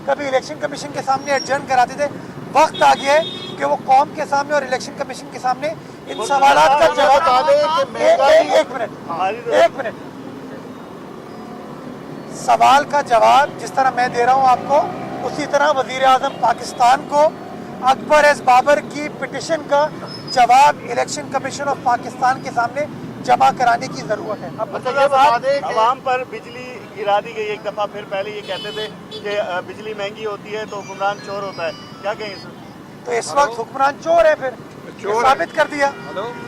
کبھی election commission کے سامنے ایڈجرن کراتے تھے. وقت آ گیا ہے کہ وہ قوم کے سامنے اور الیکشن کمیشن کے سامنے ان سوالات کا جواب. ایک منٹ سوال کا جواب جس طرح میں دے رہا ہوں آپ کو, اسی طرح وزیر اعظم پاکستان کو اکبر ایز بابر کی پٹیشن کا جواب الیکشن کمیشن آف پاکستان کے سامنے جمع کرانے کی ضرورت ہے. اب عوام پر بجلی گرا دی گئی ایک دفعہ, پھر پہلے یہ کہتے تھے کہ بجلی مہنگی ہوتی ہے تو حکمران چور ہوتا ہے, کیا کہیں اس؟ تو اس وقت حکمران چور ہے, پھر یہ ثابت کر دیا,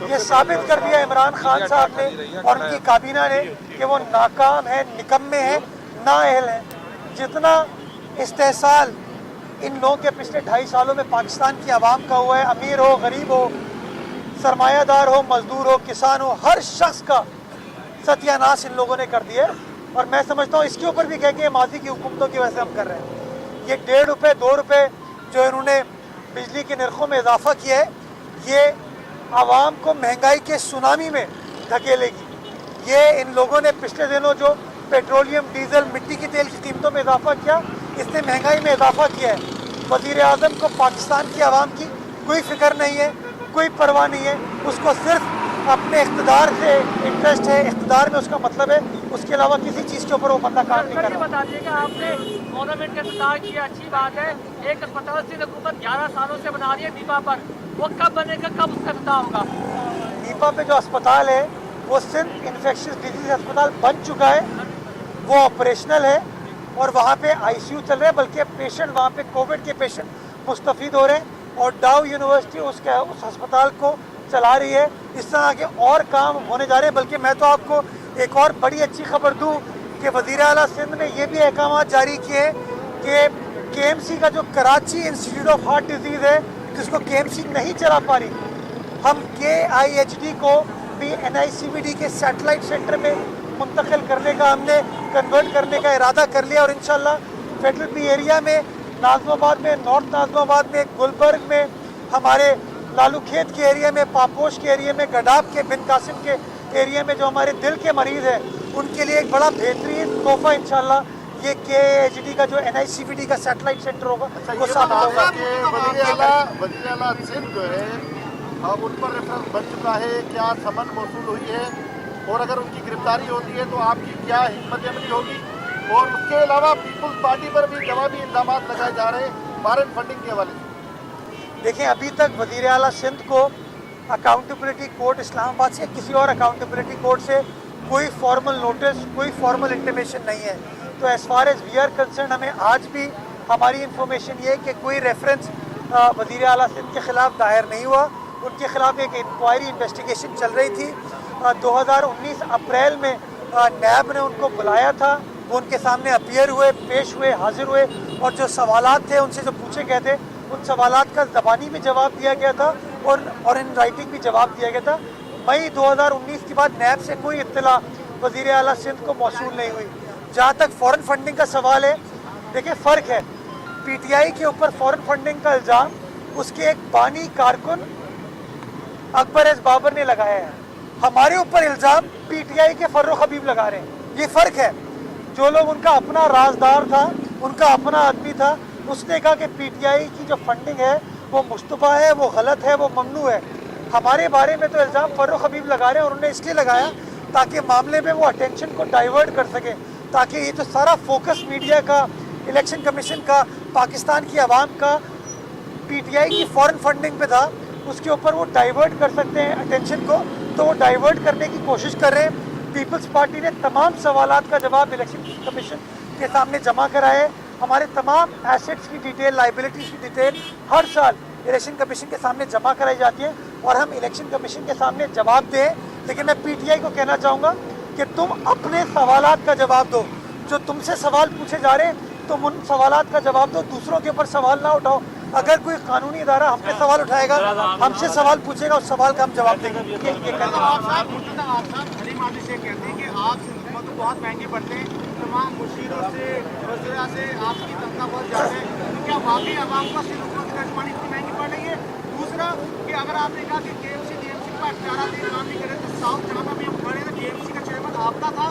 یہ ثابت کر دیا عمران خان صاحب نے اور ان کی کابینہ نے کہ وہ ناکام ہیں, نکمے ہیں, نااہل ہیں. جتنا استحصال ان لوگوں کے پچھلے 2.5 سالوں میں پاکستان کی عوام کا ہوا ہے, امیر ہو, غریب ہو, سرمایہ دار ہو, مزدور ہو, کسان ہو, ہر شخص کا ستیہ ناش ان لوگوں نے کر دیا. اور میں سمجھتا ہوں اس کے اوپر بھی کہہ کہ ماضی کی حکومتوں کی وجہ سے ہم کر رہے ہیں. یہ 1.5 روپے 2 روپے جو انہوں نے بجلی کے نرخوں میں اضافہ کیا ہے, یہ عوام کو مہنگائی کے سونامی میں دھکیلے گی. یہ ان لوگوں نے پچھلے دنوں جو پیٹرولیم, ڈیزل, مٹی کے تیل کی قیمتوں میں اضافہ کیا, اس نے مہنگائی میں اضافہ کیا ہے. وزیر اعظم کو پاکستان کی عوام کی کوئی فکر نہیں ہے, کوئی پرواہ نہیں ہے, اس کو صرف اپنے اقتدار سے انٹرسٹ ہے, اقتدار میں اس کا مطلب ہے, اس کے علاوہ کسی چیز کے اوپر وہ بندہ کام نہیں کر رہا. بتا دیجیے کہ آپ نے گورنمنٹ کا افتتاح کیا, اچھی بات ہے. ایک اسپتال سے حکومت 11 سالوں سے بنا رہی ہے نیپا پر, وہ کب بنے گا, کب اس کا افتتاح ہوگا؟ نیپا پہ جو اسپتال ہے وہ سندھ انفیکشس ڈیزیز اسپتال بن چکا ہے, وہ آپریشنل ہے اور وہاں پہ آئی سی یو چل رہا ہے, بلکہ پیشنٹ وہاں پہ کووڈ کے پیشنٹ مستفید ہو رہے ہیں. اور ڈاؤ یونیورسٹی اس ہسپتال کو چلا رہی ہے. اس طرح کے اور کام ہونے جا رہے ہیں. بلکہ میں تو آپ کو ایک اور بڑی اچھی خبر دوں کہ وزیر اعلیٰ سندھ نے یہ بھی احکامات جاری کیے کہ کے ایم سی کا جو Karachi institute of heart disease ہے, جس کو کے ایم سی نہیں چلا پا رہی, ہم کے آئی ایچ ڈی کو بھی این آئی سی وی ڈی کے سیٹلائٹ سینٹر میں منتقل کرنے کا, ہم نے کنورٹ کرنے کا ارادہ کر لیا. اور انشاءاللہ فیڈرل پی ایریا میں, ناظم آباد میں, نارتھ ناظم آباد میں, گلبرگ میں, ہمارے لالو کھیت کے ایریا میں, پاپوش کے ایریا میں, گڈاب کے, بن قاسم کے ایریا میں جو ہمارے دل کے مریض ہیں, ان کے لیے ایک بڑا بہترین تحفہ انشاءاللہ یہ کے ایچ ڈی کا جو این آئی سی وی ڈی کا سیٹلائٹ سینٹر ہوگا وہ ثابت ہوگا. وزیر اعلیٰ سندھ جو ہے اب ان پر ریفرنس بن چکا ہے, کیا سمن موصول ہوئی ہے, اور اگر ان کی گرفتاری ہوتی ہے تو آپ کی کیا حکمت عملی ہوگی؟ اور اس کے علاوہ پیپلز پارٹی پر بھی جوابی الزامات لگائے جا رہے ہیں فارن فنڈنگ کے حوالے سے. دیکھیں, ابھی تک وزیر اعلیٰ سندھ کو اکاؤنٹیبلٹی کورٹ اسلام آباد سے کسی اور اکاؤنٹیبلٹی کورٹ سے کوئی فارمل نوٹس, کوئی فارمل انٹیمیشن نہیں ہے. تو as far as we are concerned, ہمیں آج بھی ہماری انفارمیشن یہ ہے کہ کوئی ریفرنس وزیر اعلیٰ سندھ کے خلاف دائر نہیں ہوا. ان کے خلاف ایک انکوائری انویسٹیگیشن چل رہی تھی. 2019 اپریل میں نیب نے ان کو بلایا تھا, وہ ان کے سامنے اپیئر ہوئے, پیش ہوئے, حاضر ہوئے, اور جو سوالات تھے ان سے جو پوچھے گئے تھے ان سوالات کا زبانی بھی جواب دیا گیا تھا اور ان رائٹنگ بھی جواب دیا گیا تھا. مئی 2019 کے بعد نیب سے کوئی اطلاع وزیر اعلیٰ سندھ کو موصول نہیں ہوئی. جہاں تک فورن فنڈنگ کا سوال ہے, دیکھیں فرق ہے, پی ٹی آئی کے اوپر فورن فنڈنگ کا الزام اس کے ایک بانی کارکن اکبر ایز بابر نے لگایا ہے. ہمارے اوپر الزام پی ٹی آئی کے فروخ حبیب لگا رہے ہیں. یہ فرق ہے. جو لوگ ان کا اپنا رازدار تھا, ان کا اپنا آدمی تھا, اس نے کہا کہ پی ٹی آئی کی جو فنڈنگ ہے وہ مشتبہ ہے, وہ غلط ہے, وہ ممنوع ہے. ہمارے بارے میں تو الزام فروخ حبیب لگا رہے ہیں, اور انہوں نے اس لیے لگایا تاکہ معاملے میں وہ اٹینشن کو ڈائیورٹ کر سکیں, تاکہ یہ جو سارا فوکس میڈیا کا, الیکشن کمیشن کا, پاکستان کی عوام کا پی ٹی آئی کی فورن فنڈنگ پہ تھا, اس کے اوپر وہ ڈائیورٹ کر سکتے ہیں اٹینشن کو. تو وہ ڈائیورٹ کرنے کی کوشش کر رہے ہیں. پیپلز پارٹی نے تمام سوالات کا جواب الیکشن کمیشن کے سامنے جمع کرائے. ہمارے تمام ایسٹس کی ڈیٹیل, لائبلٹیز کی ڈیٹیل ہر سال الیکشن کمیشن کے سامنے جمع کرائی جاتی ہے, اور ہم الیکشن کمیشن کے سامنے جواب دیں. لیکن میں پی ٹی آئی کو کہنا چاہوں گا کہ تم اپنے سوالات کا جواب دو. جو تم سے سوال پوچھے جا رہے ہیں تم ان سوالات کا جواب دو, دوسروں کے اوپر سوال نہ اٹھاؤ. اگر کوئی قانونی ادارہ ہم پہ سوال اٹھائے گا, ہم سے سوال پوچھے گا, اس سوال کا ہم جواب دیں گے. حلیم عادل شیخ کہتے ہیں کہ آپ سے حکومت کو بہت مہنگے پڑتے ہیں, تمام مشیروں سے, وزراء سے آپ کی تنخواہ بہت زیادہ ہے. کیا واقعی عوام کو صرف حکومت کا پانی اتنی مہنگی پڑ رہی ہے؟ دوسرا کہ اگر آپ نے کہا کہ K M C D M C کا اختیارات دے کام نہیں کرے, تو ساؤتھ جہاں بھی ہم کھڑے ہیں کے ایم سی کا چیئرمین آپ کا تھا,